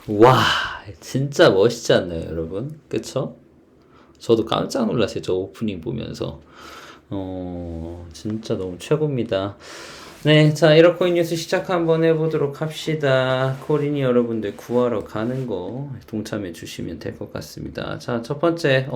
와, 진짜 멋있지 않나요, 여러분? 그쵸? 저도 깜짝 놀랐어요, 저 오프닝 보면서. 진짜 너무 최고입니다. 네, 자, 이렇게 뉴스 시작 한번 해보도록 합시다. 코린이 여러분들 구하러 가는 거 동참해 주시면 될 것 같습니다. 자, 첫 번째,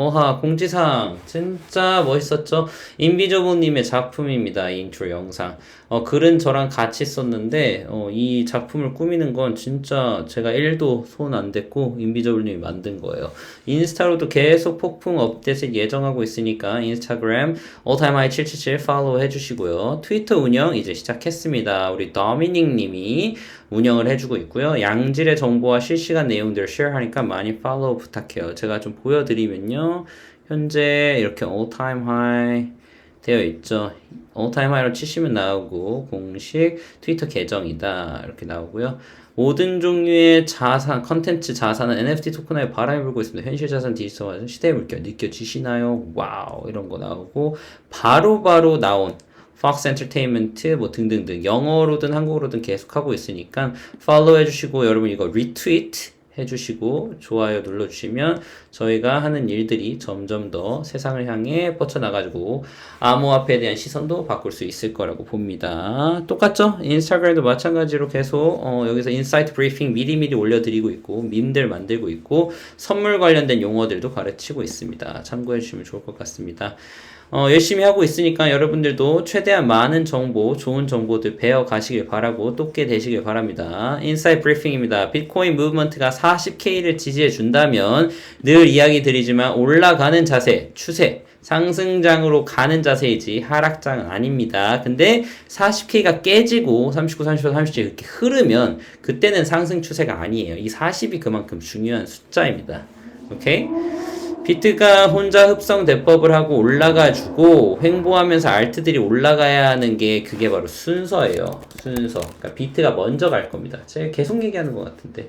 공지사항. 진짜 멋있었죠? 인비저블님의 작품입니다. 이 인트로 영상. 글은 저랑 같이 썼는데, 이 작품을 꾸미는 건 진짜 제가 1도 손 안 댔고, 인비저블님이 만든 거예요. 인스타로도 계속 폭풍 업데이트 예정하고 있으니까, 인스타그램, alltimehigh777 팔로우 해주시고요. 트위터 운영 이제 시작했습니다. 우리 더미닉 님이 운영을 해주고 있고요. 양질의 정보와 실시간 내용들을 쉐어하니까 많이 팔로우 부탁해요. 제가 좀 보여드리면요. 현재 이렇게 alltimehigh 되어 있죠. alltimehight로 치시면 나오고 공식 트위터 계정이다 이렇게 나오고요. 모든 종류의 자산, 컨텐츠 자산은 NFT 토큰화에 바람이 불고 있습니다. 현실 자산 디지털화 시대의 물결 느껴지시나요? 와우 이런 거 나오고 바로바로 나온 Fox Entertainment 뭐 등등등 영어로든 한국어로든 계속하고 있으니까 팔로우 해주시고 여러분 이거 리트윗 해주시고 좋아요 눌러주시면 저희가 하는 일들이 점점 더 세상을 향해 뻗쳐나가지고 암호화폐에 대한 시선도 바꿀 수 있을 거라고 봅니다. 똑같죠? 인스타그램도 마찬가지로 계속 여기서 인사이트 브리핑 미리미리 올려드리고 있고 밈들 만들고 있고 선물 관련된 용어들도 가르치고 있습니다. 참고해 주시면 좋을 것 같습니다. 열심히 하고 있으니까 여러분들도 최대한 많은 정보, 좋은 정보들 배워 가시길 바라고 똑게 되시길 바랍니다. 인사이트 브리핑입니다. 비트코인 무브먼트가 40K를 지지해 준다면 늘 이야기 드리지만 올라가는 자세, 추세, 상승장으로 가는 자세이지 하락장은 아닙니다. 근데 40K가 깨지고 39, 38, 37 이렇게 흐르면 그때는 상승 추세가 아니에요. 이 40이 그만큼 중요한 숫자입니다. 오케이? 비트가 혼자 흡성 대법을 하고 올라가주고 횡보하면서 알트들이 올라가야 하는 게 그게 바로 순서예요. 순서. 그러니까 비트가 먼저 갈 겁니다. 제가 계속 얘기하는 것 같은데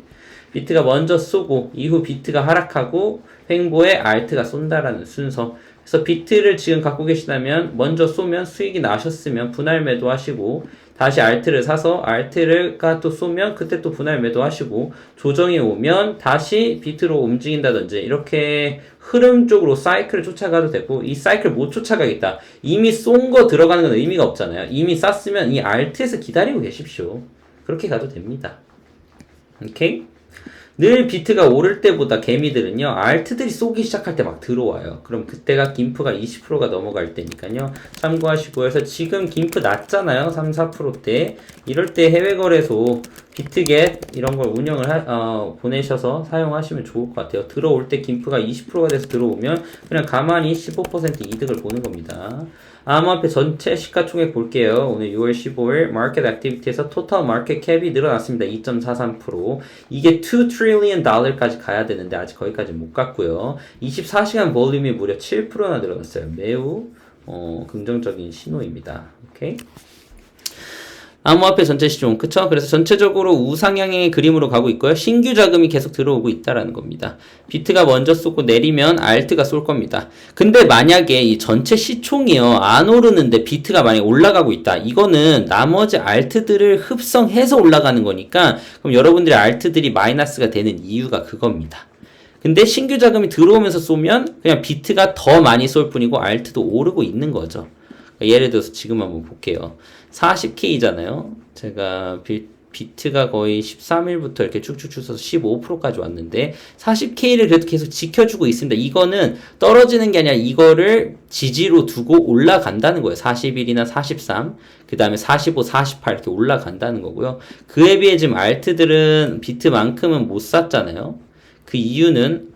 비트가 먼저 쏘고 이후 비트가 하락하고 횡보에 알트가 쏜다라는 순서. 그래서 비트를 지금 갖고 계시다면 먼저 쏘면 수익이 나셨으면 분할 매도하시고 다시 알트를 사서 알트가 또 쏘면 그때 또 분할 매도하시고 조정이 오면 다시 비트로 움직인다든지 이렇게 흐름 쪽으로 사이클을 쫓아가도 되고 이 사이클 못 쫓아가겠다. 이미 쏜 거 들어가는 건 의미가 없잖아요. 이미 쐈으면 이 알트에서 기다리고 계십시오. 그렇게 가도 됩니다. 오케이? 늘 비트가 오를 때보다 개미들은요 알트들이 쏘기 시작할 때 막 들어와요. 그럼 그때가 김프가 20%가 넘어갈 때니까요 참고하시고 해서 지금 김프 낮잖아요 3, 4%대 이럴 때 해외 거래소 비트겟 이런 걸 운영을 보내셔서 사용하시면 좋을 것 같아요. 들어올 때 김프가 20%가 돼서 들어오면 그냥 가만히 15% 이득을 보는 겁니다. 암호화폐 전체 시가총액 볼게요. 오늘 6월 15일 마켓 액티비티에서 토탈 마켓 캡이 늘어났습니다. 2.43%. 이게 2 트릴리언 달러까지 가야 되는데 아직 거기까지 못 갔고요. 24시간 볼륨이 무려 7%나 늘어났어요. 매우 긍정적인 신호입니다. 오케이? 암호화폐 전체 시총, 그쵸? 그래서 전체적으로 우상향의 그림으로 가고 있고요. 신규 자금이 계속 들어오고 있다라는 겁니다. 비트가 먼저 쏘고 내리면 알트가 쏠 겁니다. 근데 만약에 이 전체 시총이요, 안 오르는데 비트가 만약에 올라가고 있다. 이거는 나머지 알트들을 흡성해서 올라가는 거니까, 그럼 여러분들의 알트들이 마이너스가 되는 이유가 그겁니다. 근데 신규 자금이 들어오면서 쏘면 그냥 비트가 더 많이 쏠 뿐이고 알트도 오르고 있는 거죠. 예를 들어서 지금 한번 볼게요. 40K잖아요. 제가 비트가 거의 13일부터 이렇게 쭉쭉 쳐서 15%까지 왔는데 40K를 그래도 계속 지켜주고 있습니다. 이거는 떨어지는 게 아니라 이거를 지지로 두고 올라간다는 거예요. 41이나 43, 그 다음에 45, 48 이렇게 올라간다는 거고요. 그에 비해 지금 알트들은 비트만큼은 못 샀잖아요. 그 이유는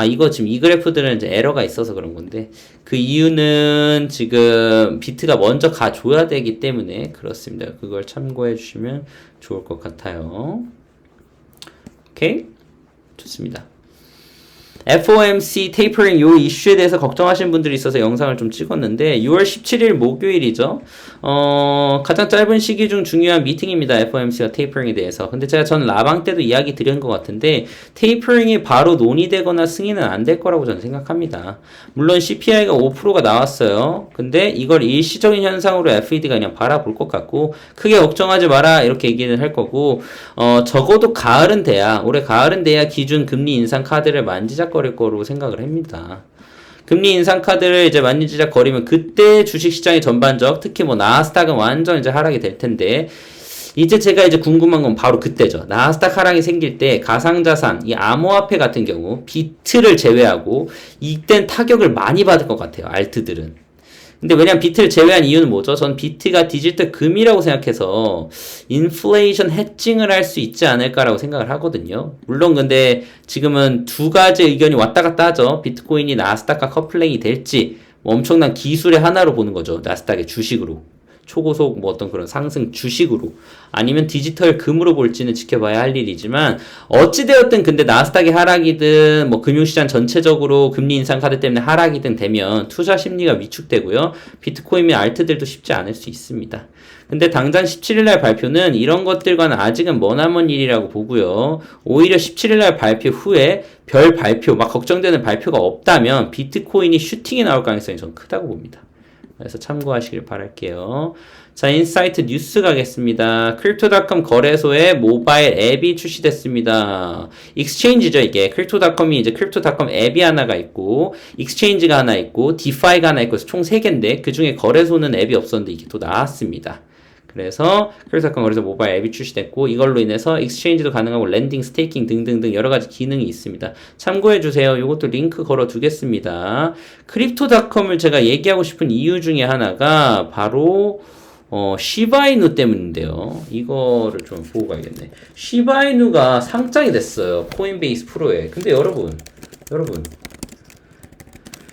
이거 지금 이 그래프들은 이제 에러가 있어서 그런 건데, 그 이유는 지금 비트가 먼저 가줘야 되기 때문에 그렇습니다. 그걸 참고해 주시면 좋을 것 같아요. 오케이? 좋습니다. FOMC 테이퍼링 요 이슈에 대해서 걱정하시는 분들이 있어서 영상을 좀 찍었는데 6월 17일 목요일이죠. 가장 짧은 시기 중 중요한 미팅입니다. FOMC와 테이퍼링에 대해서. 근데 제가 전 라방 때도 이야기 드린 것 같은데 테이퍼링이 바로 논의되거나 승인은 안 될 거라고 저는 생각합니다. 물론 CPI가 5%가 나왔어요. 근데 이걸 일시적인 현상으로 FED가 그냥 바라볼 것 같고 크게 걱정하지 마라 이렇게 얘기는 할 거고 적어도 가을은 돼야 올해 가을은 돼야 기준 금리 인상 카드를 만지작거릴 거로 생각을 합니다. 금리 인상 카드를 이제 만지작거리면 그때 주식시장의 전반적 특히 뭐 나스닥은 완전 이제 하락이 될 텐데 이제 제가 이제 궁금한 건 바로 그때죠. 나스닥 하락이 생길 때 가상자산, 이 암호화폐 같은 경우 비트를 제외하고 이땐 타격을 많이 받을 것 같아요. 알트들은. 근데 왜냐면 비트를 제외한 이유는 뭐죠? 전 비트가 디지털 금이라고 생각해서 인플레이션 해칭을 할 수 있지 않을까라고 생각을 하거든요. 물론 근데 지금은 두 가지 의견이 왔다 갔다 하죠. 비트코인이 나스닥과 커플링이 될지 뭐 엄청난 기술의 하나로 보는 거죠. 나스닥의 주식으로. 초고속 뭐 어떤 그런 상승 주식으로 아니면 디지털 금으로 볼지는 지켜봐야 할 일이지만 어찌되었든 근데 나스닥의 하락이든 뭐 금융시장 전체적으로 금리 인상 카드 때문에 하락이든 되면 투자 심리가 위축되고요. 비트코인 및 알트들도 쉽지 않을 수 있습니다. 근데 당장 17일날 발표는 이런 것들과는 아직은 머나먼 일이라고 보고요. 오히려 17일날 발표 후에 별 발표 막 걱정되는 발표가 없다면 비트코인이 슈팅이 나올 가능성이 전 크다고 봅니다. 그래서 참고하시길 바랄게요. 자, 인사이트 뉴스 가겠습니다. Crypto.com 거래소에 모바일 앱이 출시됐습니다. 익스체인지죠, 이게. Crypto.com이 이제 Crypto.com 앱이 하나가 있고, 익스체인지가 하나 있고, 디파이가 하나 있고, 총 3개인데, 그 중에 거래소는 앱이 없었는데, 이게 또 나왔습니다. 그래서 Crypto.com 거래소 모바일 앱이 출시됐고 이걸로 인해서 익스체인지도 가능하고 랜딩, 스테이킹 등등등 여러가지 기능이 있습니다. 참고해주세요. 이것도 링크 걸어 두겠습니다. Crypto.com을 제가 얘기하고 싶은 이유 중에 하나가 바로 시바이누 때문인데요. 이거를 좀 보고 가야겠네. 시바이누가 상장이 됐어요. 코인베이스 프로에. 근데 여러분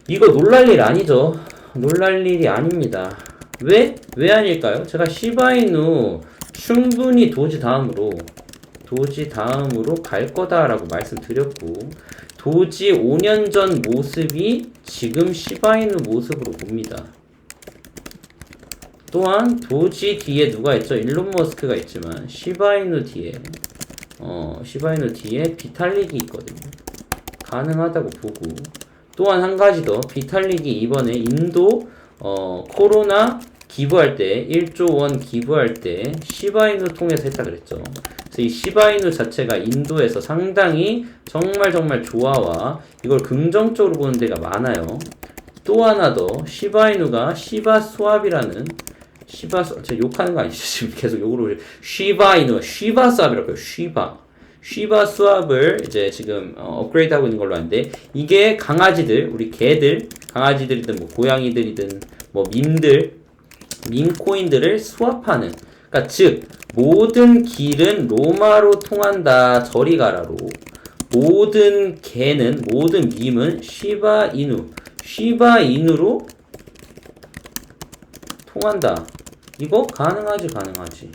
이거 놀랄 일 아니죠? 놀랄 일이 아닙니다. 왜? 왜 아닐까요? 제가 시바이누 충분히 도지 다음으로 갈 거다라고 말씀드렸고 도지 5년 전 모습이 지금 시바이누 모습으로 봅니다. 또한 도지 뒤에 누가 있죠? 일론 머스크가 있지만 시바이누 뒤에 비탈릭이 있거든요. 가능하다고 보고 또한 한 가지 더 비탈릭이 이번에 인도 코로나 기부할 때 1조 원 기부할 때 시바이누 통해서 했다 그랬죠. 그래서 이 시바이누 자체가 인도에서 상당히 정말 조화와 이걸 긍정적으로 보는 데가 많아요. 또 하나 더 시바이누가 시바스왑이라는 제가 욕하는 거 아니죠? 지금 계속 욕으로 시바이누 시바스왑이라고 해요. 쉬바스왑을 이제 지금 업그레이드하고 있는 걸로 아는데 이게 강아지들, 우리 개들, 강아지들이든 뭐 고양이들이든 뭐 밈코인들을 스왑하는 그러니까 즉 모든 길은 로마로 통한다 저리 가라로 모든 개는 모든 밈은 쉬바이누로 통한다. 이거 가능하지.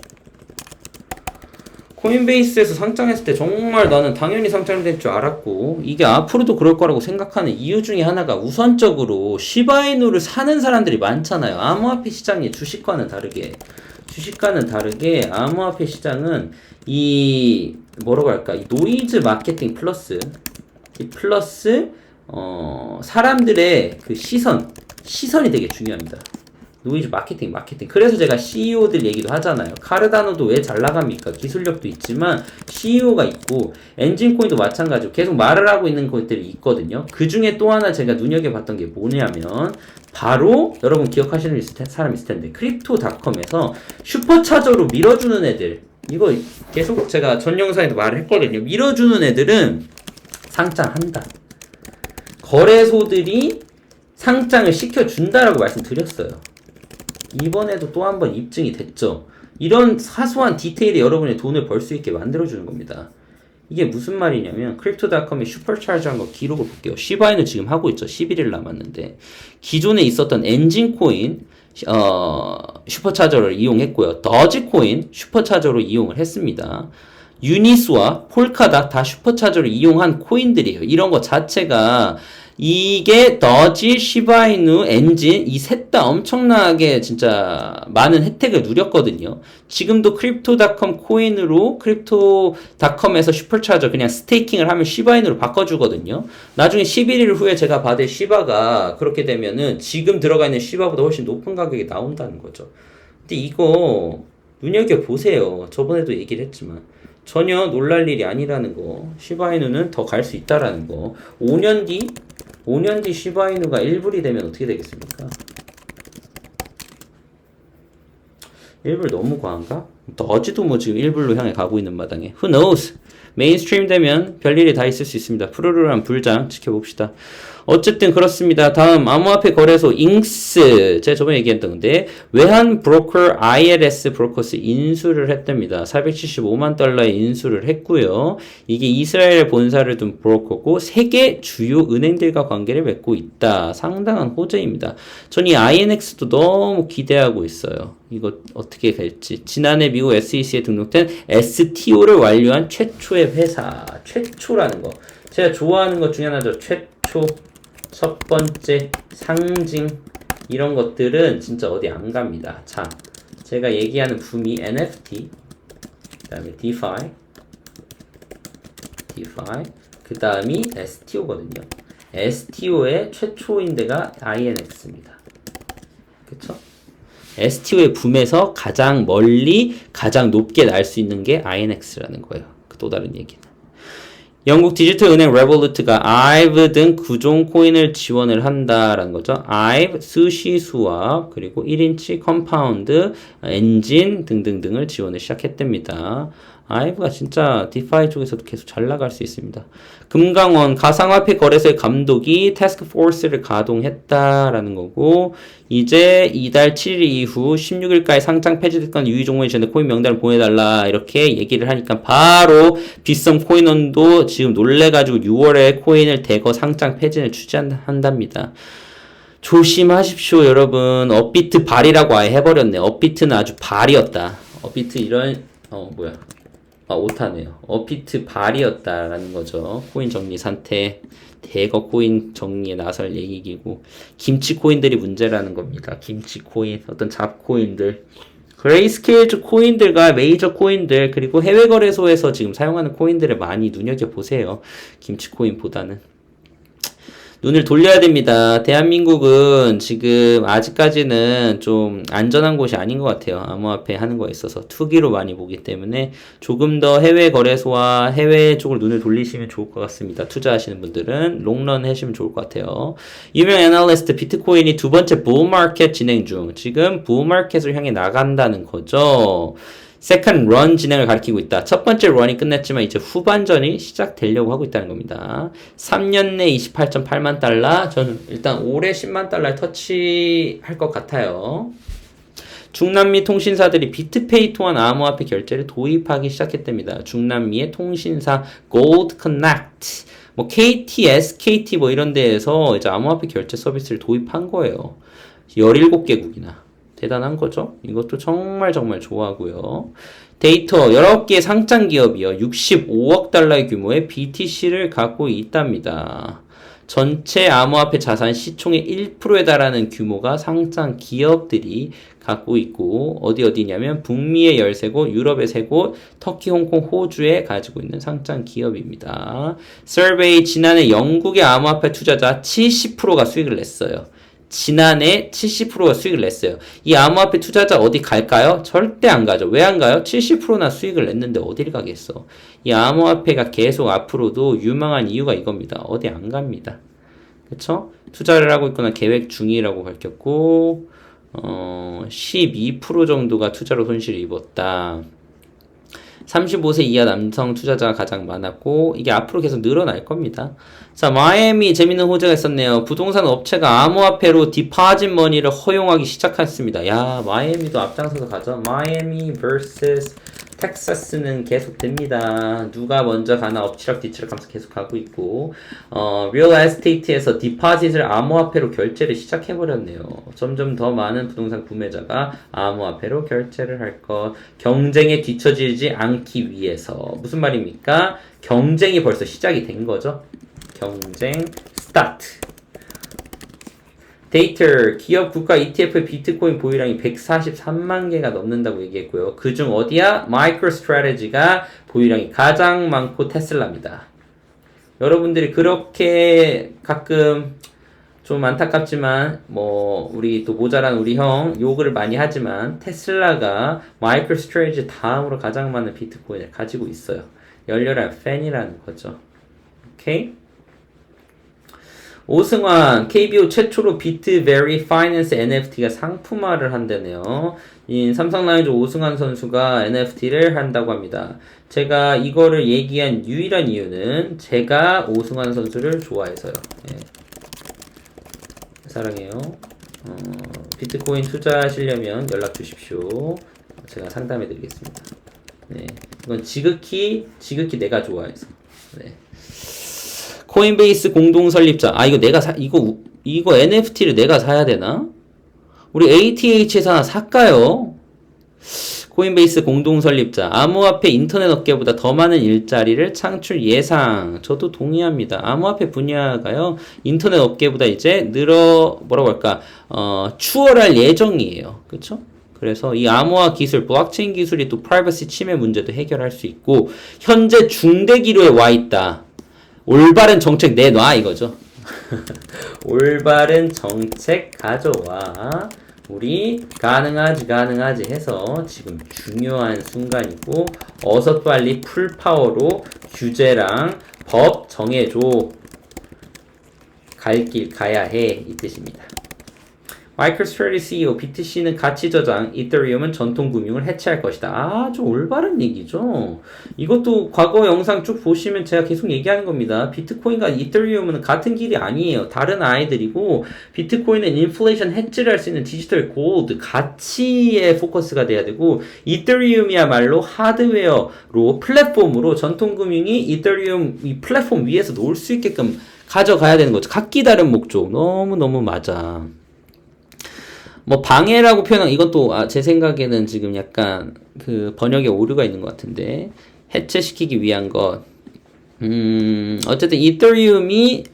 코인베이스에서 상장했을 때 정말 나는 당연히 상장될 줄 알았고 이게 앞으로도 그럴 거라고 생각하는 이유 중에 하나가 우선적으로 시바이누를 사는 사람들이 많잖아요. 암호화폐 시장이 주식과는 다르게 암호화폐 시장은 이 뭐라고 할까 이 노이즈 마케팅 플러스 사람들의 그 시선이 되게 중요합니다. 노이즈 마케팅. 그래서 제가 CEO들 얘기도 하잖아요. 카르다노도 왜 잘 나갑니까? 기술력도 있지만 CEO가 있고 엔진코인도 마찬가지로 계속 말을 하고 있는 것들이 있거든요. 그 중에 또 하나 제가 눈여겨봤던 게 뭐냐면 바로 여러분 기억하시는 사람 있을 텐데 크립토닷컴에서 슈퍼차저로 밀어주는 애들 이거 계속 제가 전 영상에도 말을 했거든요. 밀어주는 애들은 상장한다. 거래소들이 상장을 시켜준다라고 말씀드렸어요. 이번에도 또 한 번 입증이 됐죠. 이런 사소한 디테일에 여러분의 돈을 벌 수 있게 만들어주는 겁니다. 이게 무슨 말이냐면 크립토닷컴이 슈퍼차저한 거 기록을 볼게요. 시바이누 지금 하고 있죠. 11일 남았는데 기존에 있었던 엔진코인 슈퍼차저를 이용했고요. 더지코인 슈퍼차저로 이용을 했습니다. 유니스와 폴카닥 다 슈퍼차저를 이용한 코인들이에요. 이런 것 자체가 이게 더지, 시바이누, 엔진 이 셋 다 엄청나게 진짜 많은 혜택을 누렸거든요. 지금도 크립토닷컴 코인으로 크립토닷컴에서 슈퍼차저 그냥 스테이킹을 하면 시바이누로 바꿔주거든요. 나중에 11일 후에 제가 받을 시바가 그렇게 되면은 지금 들어가 있는 시바보다 훨씬 높은 가격이 나온다는 거죠. 근데 이거 눈여겨보세요. 저번에도 얘기를 했지만 전혀 놀랄 일이 아니라는 거. 시바이누는 더 갈 수 있다라는 거. 5년 뒤 시바이누가 1불이 되면 어떻게 되겠습니까? 1불 너무 과한가? 더지도 뭐 지금 1불로 향해 가고 있는 마당에. Who knows? 메인스트림 되면 별일이 다 있을 수 있습니다. 푸르르한 불장 지켜봅시다. 어쨌든 그렇습니다. 다음 암호화폐 거래소 잉스 제가 저번에 얘기했던 건데 외환 브로커 ILS 브로커스 인수를 했답니다. 475만 달러에 인수를 했고요. 이게 이스라엘 본사를 둔 브로커고 세계 주요 은행들과 관계를 맺고 있다. 상당한 호재입니다. 전 이 INX도 너무 기대하고 있어요. 이거 어떻게 될지. 지난해 미국 SEC에 등록된 STO를 완료한 최초의 회사. 최초라는 거. 제가 좋아하는 것 중에 하나죠. 최초. 첫 번째 상징 이런 것들은 진짜 어디 안 갑니다. 자, 제가 얘기하는 붐이 NFT, 그다음에 DeFi, 그 다음이 STO거든요. STO의 최초인 데가 INX입니다. 그쵸? STO의 붐에서 가장 멀리 가장 높게 날 수 있는 게 INX라는 거예요. 또 다른 얘기는. 영국 디지털 은행 레볼루트가 IVE 등 구종 코인을 지원을 한다라는 거죠. IVE, 수시 수합, 그리고 1인치 컴파운드, 엔진 등등등을 지원을 시작했답니다. IVE가 진짜 디파이 쪽에서도 계속 잘 나갈 수 있습니다. 금강원 가상화폐 거래소의 감독이 태스크포스를 가동했다라는 거고 이제 이달 7일 이후 16일까지 상장 폐지됐건 유의종목에 전에 코인 명단을 보내달라 이렇게 얘기를 하니까 바로 빗썸 코인원도 지금 놀래가지고 6월에 코인을 대거 상장 폐지를 추진한답니다. 조심하십시오 여러분. 업비트 발이라고 아예 해버렸네. 업비트는 아주 발이었다. 업비트 이런 오타네요. 업비트 발이었다라는 거죠. 코인 정리 상태. 대거 코인 정리에 나설 얘기이고 김치 코인들이 문제라는 겁니다. 김치 코인, 어떤 잡코인들, 그레이스케일 코인들과 메이저 코인들 그리고 해외 거래소에서 지금 사용하는 코인들을 많이 눈여겨 보세요. 김치 코인보다는. 눈을 돌려야 됩니다. 대한민국은 지금 아직까지는 좀 안전한 곳이 아닌 것 같아요. 암호화폐 하는 거에 있어서 투기로 많이 보기 때문에 조금 더 해외 거래소와 해외 쪽으로 눈을 돌리시면 좋을 것 같습니다. 투자하시는 분들은 롱런 하시면 좋을 것 같아요. 유명 애널리스트 비트코인이 두 번째 부마켓 진행 중. 지금 부마켓을 향해 나간다는 거죠. 세컨 런 진행을 가리키고 있다. 첫 번째 런이 끝났지만 이제 후반전이 시작되려고 하고 있다는 겁니다. 3년 내 28.8만 달러. 저는 일단 올해 10만 달러를 터치할 것 같아요. 중남미 통신사들이 비트페이 통한 암호화폐 결제를 도입하기 시작했답니다. 중남미의 통신사 Gold Connect, 뭐 KT, SKT 뭐 이런 데에서 이제 암호화폐 결제 서비스를 도입한 거예요. 17개국이나. 대단한 거죠. 이것도 정말 좋아하고요. 데이터 여러 개 상장 기업이요. 65억 달러의 규모의 BTC를 갖고 있답니다. 전체 암호화폐 자산 시총의 1%에 달하는 규모가 상장 기업들이 갖고 있고 어디냐면 북미의 13곳, 유럽의 3곳, 터키, 홍콩, 호주에 가지고 있는 상장 기업입니다. 서베이 지난해 영국의 암호화폐 투자자 70%가 수익을 냈어요. 지난해 70%가 수익을 냈어요. 이 암호화폐 투자자 어디 갈까요? 절대 안 가죠. 왜 안 가요? 70%나 수익을 냈는데 어디를 가겠어? 이 암호화폐가 계속 앞으로도 유망한 이유가 이겁니다. 어디 안 갑니다. 그쵸? 투자를 하고 있거나 계획 중이라고 밝혔고 12% 정도가 투자로 손실을 입었다. 35세 이하 남성 투자자가 가장 많았고 이게 앞으로 계속 늘어날 겁니다. 자, 마이애미 재밌는 호재가 있었네요. 부동산 업체가 암호화폐로 디파짓 머니를 허용하기 시작했습니다. 야, 마이애미도 앞장서서 가죠. 마이애미 vs 텍사스는 계속 됩니다. 누가 먼저 가나 엎치락뒤치락 하면서 계속 가고 있고, 리얼 에스테이트에서 디파짓을 암호화폐로 결제를 시작해버렸네요. 점점 더 많은 부동산 구매자가 암호화폐로 결제를 할 것. 경쟁에 뒤처지지 않기 위해서. 무슨 말입니까? 경쟁이 벌써 시작이 된 거죠. 경쟁 스타트. 데이터, 기업 국가 ETF의 비트코인 보유량이 143만 개가 넘는다고 얘기했고요. 그중 어디야? 마이크로스트래티지가 보유량이 가장 많고 테슬라입니다. 여러분들이 그렇게 가끔 좀 안타깝지만 우리 또 모자란 우리 형 욕을 많이 하지만 테슬라가 마이크로스트래티지 다음으로 가장 많은 비트코인을 가지고 있어요. 열렬한 팬이라는 거죠. 오케이? 오승환, KBO 최초로 비트 베리 파이낸스 NFT가 상품화를 한다네요. 삼성라이온즈 오승환 선수가 NFT를 한다고 합니다. 제가 이거를 얘기한 유일한 이유는 제가 오승환 선수를 좋아해서요. 예. 사랑해요. 비트코인 투자하시려면 연락 주십시오. 제가 상담해 드리겠습니다. 네. 이건 지극히 내가 좋아해서. 네. 코인베이스 공동 설립자. 이거 NFT를 내가 사야 되나? 우리 ATH에서 하나 살까요? 코인베이스 공동 설립자. 암호화폐 인터넷 업계보다 더 많은 일자리를 창출 예상. 저도 동의합니다. 암호화폐 분야가요, 인터넷 업계보다 이제 추월할 예정이에요. 그쵸? 그래서 이 암호화 기술, 블록체인 기술이 또 프라이버시 침해 문제도 해결할 수 있고, 현재 중대기로에 와 있다. 올바른 정책 내놔 이거죠. 올바른 정책 가져와. 우리 가능하지 해서 지금 중요한 순간이고, 어서 빨리 풀파워로 규제랑 법 정해줘. 갈 길 가야 해 이 뜻입니다. 마이크로스트래티지 CEO, BTC는 가치 저장, 이더리움은 전통 금융을 해체할 것이다. 아주 올바른 얘기죠. 이것도 과거 영상 쭉 보시면 제가 계속 얘기하는 겁니다. 비트코인과 이더리움은 같은 길이 아니에요. 다른 아이들이고, 비트코인은 인플레이션 해지를 할 수 있는 디지털 골드, 가치에 포커스가 돼야 되고, 이더리움이야말로 하드웨어로, 플랫폼으로 전통 금융이 이더리움 이 플랫폼 위에서 놀 수 있게끔 가져가야 되는 거죠. 각기 다른 목적. 너무너무 맞아. 방해라고 표현한, 이것도 제 생각에는 지금 약간 그 번역에 오류가 있는 것 같은데, 해체시키기 위한 것. 어쨌든 이더리움의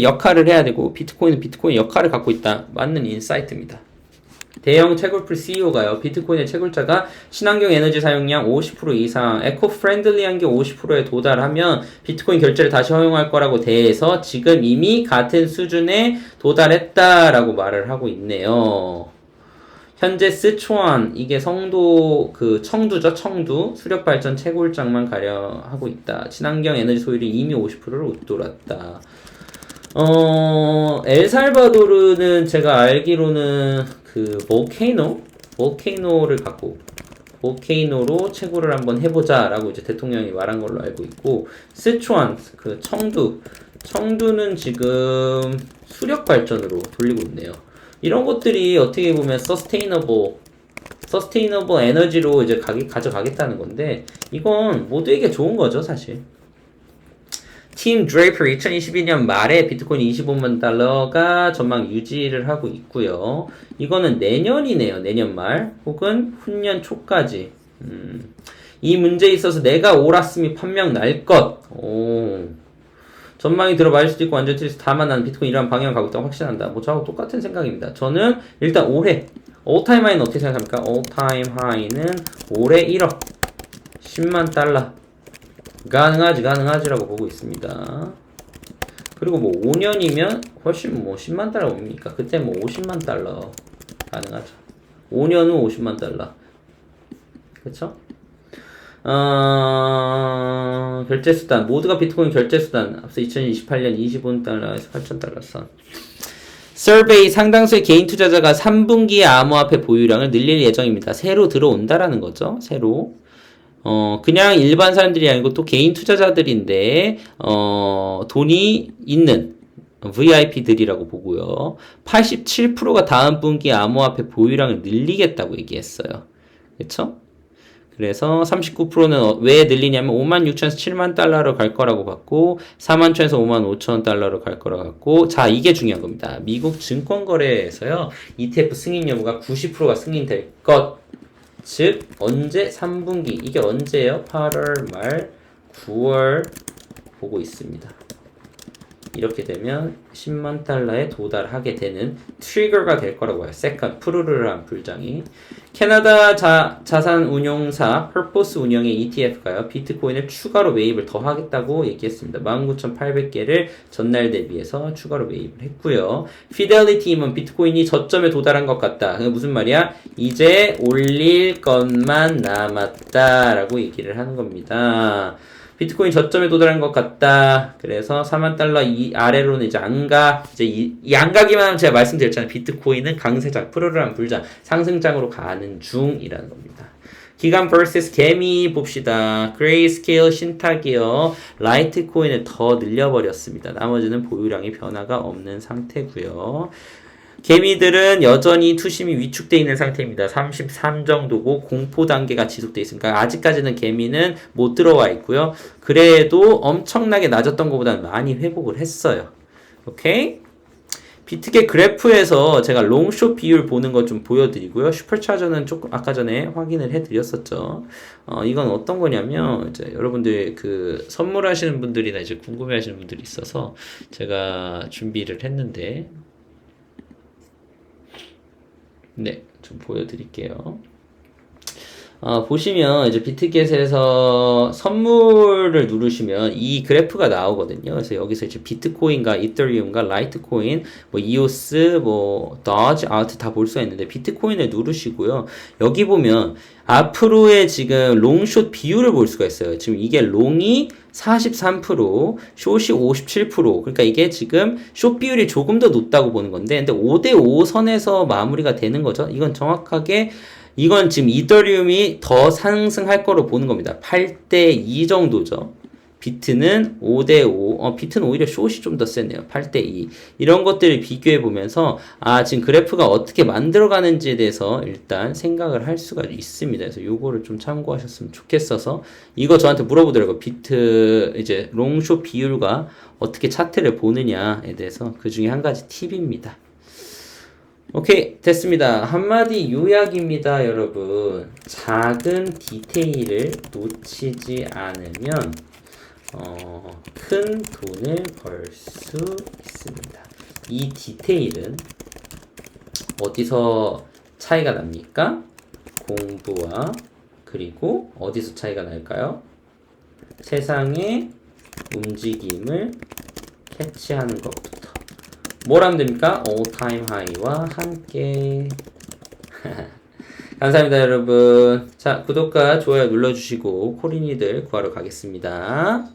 역할을 해야 되고, 비트코인은 비트코인 역할을 갖고 있다. 맞는 인사이트입니다. 대형 채굴풀 CEO가요, 비트코인의 채굴자가 친환경 에너지 사용량 50% 이상, 에코 프렌들리한 게 50%에 도달하면 비트코인 결제를 다시 허용할 거라고 대해서 지금 이미 같은 수준에 도달했다라고 말을 하고 있네요. 현재 스촨, 이게 성도 청두죠, 청두 수력 발전 채굴장만 가려 하고 있다. 친환경 에너지 소율이 이미 50%를 웃돌았다. 엘살바도르는 제가 알기로는 볼케이노로 채굴을 한번 해보자라고 이제 대통령이 말한 걸로 알고 있고, 스촨, 청두는 지금 수력 발전으로 돌리고 있네요. 이런 것들이 어떻게 보면 서스테이너블 에너지로 이제 가져가겠다는 건데, 이건 모두에게 좋은 거죠, 사실. 팀 드레이퍼 2022년 말에 비트코인 25만 달러가 전망 유지를 하고 있고요. 이거는 내년이네요. 내년 말 혹은 후년 초까지. 이 문제에 있어서 내가 옳았음이 판명 날 것. 전망이 들어맞을 수도 있고 완전 틀릴 수도, 다만 나는 비트코인 이런 방향을 가고 있다고 확신한다. 저하고 똑같은 생각입니다. 저는 일단 올해 올타임 하이는 어떻게 생각합니까? 올타임 하이는 올해 1억 10만 달러 가능하지라고 보고 있습니다. 그리고 5년이면 훨씬 10만 달러 옵니까? 그때 50만 달러 가능하죠. 5년 후 50만 달러. 그쵸? 결제수단, 모두가 비트코인 결제수단, 앞서 2028년 25달러에서 8,000달러 선. 서베이, 상당수의 개인 투자자가 3분기에 암호화폐 보유량을 늘릴 예정입니다. 새로 들어온다라는 거죠. 새로. 그냥 일반 사람들이 아니고 또 개인 투자자들인데, 돈이 있는 VIP들이라고 보고요. 87%가 다음 분기에 암호화폐 보유량을 늘리겠다고 얘기했어요. 그쵸? 그래서 39%는 왜 늘리냐면 56,000에서 7만 달러로 갈 거라고 봤고 41,000에서 55,000달러로 갈 거라고 봤고 자 이게 중요한 겁니다. 미국 증권거래에서요 ETF 승인 여부가 90%가 승인될 것 즉 언제 3분기 이게 언제예요? 8월 말 9월 보고 있습니다. 이렇게 되면 10만 달러에 도달하게 되는 트리거가 될 거라고 해요. 세컨 푸르르한 불장이 캐나다 자산 운용사 퍼포스 운영의 ETF가요. 비트코인을 추가로 매입을 더 하겠다고 얘기했습니다. 19,800개를 전날 대비해서 추가로 매입을 했고요. 피델리티는 비트코인이 저점에 도달한 것 같다. 그게 무슨 말이야? 이제 올릴 것만 남았다라고 얘기를 하는 겁니다. 비트코인 저점에 도달한 것 같다. 그래서 4만 달러 이 아래로는 이제 안 가. 이제 이 안 가기만 하면 제가 말씀드렸잖아요. 비트코인은 강세장, 푸르르한 불장, 상승장으로 가는 중이라는 겁니다. 기간 vs 개미 봅시다. 그레이스케일 신탁이요. 라이트코인을 더 늘려버렸습니다. 나머지는 보유량이 변화가 없는 상태고요. 개미들은 여전히 투심이 위축되어 있는 상태입니다. 33 정도고 공포 단계가 지속되어 있으니까 아직까지는 개미는 못 들어와 있고요. 그래도 엄청나게 낮았던 것보다는 많이 회복을 했어요. 오케이? 비트게 그래프에서 제가 롱숏 비율 보는 것 좀 보여드리고요. 슈퍼차저는 조금 아까 전에 확인을 해드렸었죠. 이건 어떤 거냐면 이제 여러분들 그 선물하시는 분들이나 이제 궁금해하시는 분들이 있어서 제가 준비를 했는데. 네, 좀 보여드릴게요. 보시면 이제 비트겟에서 선물을 누르시면 이 그래프가 나오거든요. 그래서 여기서 이제 비트코인과 이더리움과 라이트코인, 뭐 이오스, 뭐 도지, 아트 다 볼 수가 있는데 비트코인을 누르시고요. 여기 보면 앞으로의 지금 롱숏 비율을 볼 수가 있어요. 지금 이게 롱이 43%, 숏이 57%. 그러니까 이게 지금 숏 비율이 조금 더 높다고 보는 건데, 근데 5대5 선에서 마무리가 되는 거죠. 이건 정확하게 이건 지금 이더리움이 더 상승할 거로 보는 겁니다. 8대2 정도죠. 비트는 5대5, 비트는 오히려 숏이 좀 더 세네요. 8대2. 이런 것들을 비교해 보면서, 지금 그래프가 어떻게 만들어가는지에 대해서 일단 생각을 할 수가 있습니다. 그래서 요거를 좀 참고하셨으면 좋겠어서, 이거 저한테 물어보더라고요. 비트, 이제, 롱숏 비율과 어떻게 차트를 보느냐에 대해서 그 중에 한 가지 팁입니다. 오케이, 됐습니다. 한마디 요약입니다, 여러분. 작은 디테일을 놓치지 않으면 큰 돈을 벌 수 있습니다. 이 디테일은 어디서 차이가 납니까? 공부와 그리고 어디서 차이가 날까요? 세상의 움직임을 캐치하는 것부터. 뭘 하면 됩니까? all time high와 함께. 감사합니다, 여러분. 자, 구독과 좋아요 눌러주시고 코린이들 구하러 가겠습니다.